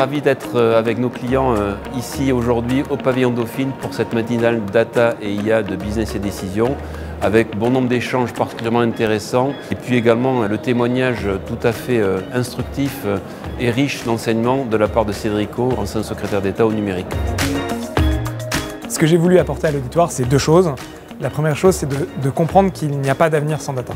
ravi d'être avec nos clients ici aujourd'hui au pavillon Dauphine pour cette matinale Data et IA de Business et Décision, avec bon nombre d'échanges particulièrement intéressants et puis également le témoignage tout à fait instructif et riche d'enseignements de la part de Cédrico, ancien secrétaire d'État au numérique. Ce que j'ai voulu apporter à l'auditoire, c'est deux choses. La première chose, c'est de comprendre qu'il n'y a pas d'avenir sans data.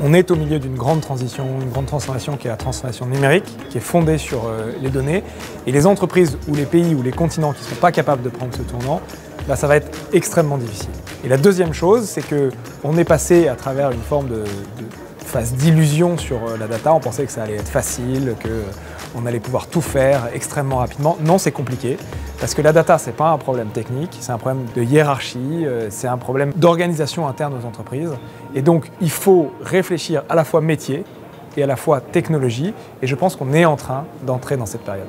On est au milieu d'une grande transition, une grande transformation qui est la transformation numérique, qui est fondée sur les données. Et les entreprises ou les pays ou les continents qui ne sont pas capables de prendre ce tournant, là, ça va être extrêmement difficile. Et la deuxième chose, c'est qu'on est passé à travers une forme de phase d'illusion sur la data. On pensait que ça allait être facile, qu'on allait pouvoir tout faire extrêmement rapidement. Non, c'est compliqué. Parce que la data, ce n'est pas un problème technique, c'est un problème de hiérarchie, c'est un problème d'organisation interne aux entreprises. Et donc, il faut réfléchir à la fois métier et à la fois technologie. Et je pense qu'on est en train d'entrer dans cette période.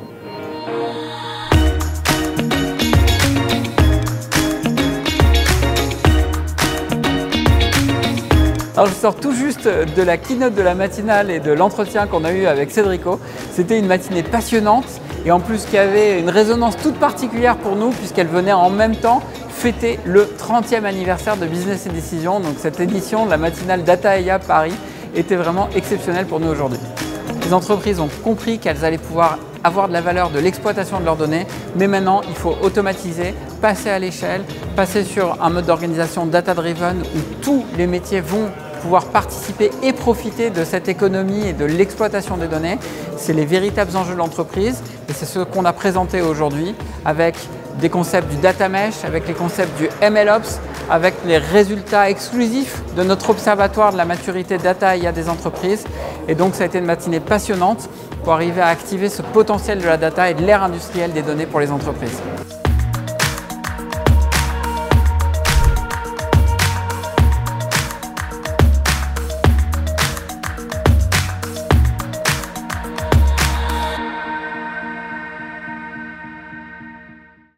Alors je sors tout juste de la keynote de la matinale et de l'entretien qu'on a eu avec Cédrico. C'était une matinée passionnante et en plus qui avait une résonance toute particulière pour nous puisqu'elle venait en même temps fêter le 30e anniversaire de Business et Décision. Donc cette édition de la matinale Data IA Paris était vraiment exceptionnelle pour nous aujourd'hui. Les entreprises ont compris qu'elles allaient pouvoir avoir de la valeur de l'exploitation de leurs données, mais maintenant il faut automatiser, passer à l'échelle, passer sur un mode d'organisation data-driven où tous les métiers vont pouvoir participer et profiter de cette économie et de l'exploitation des données. C'est les véritables enjeux de l'entreprise et c'est ce qu'on a présenté aujourd'hui avec des concepts du data mesh, avec les concepts du MLOps, avec les résultats exclusifs de notre observatoire de la maturité data IA des entreprises. Et donc ça a été une matinée passionnante pour arriver à activer ce potentiel de la data et de l'ère industrielle des données pour les entreprises.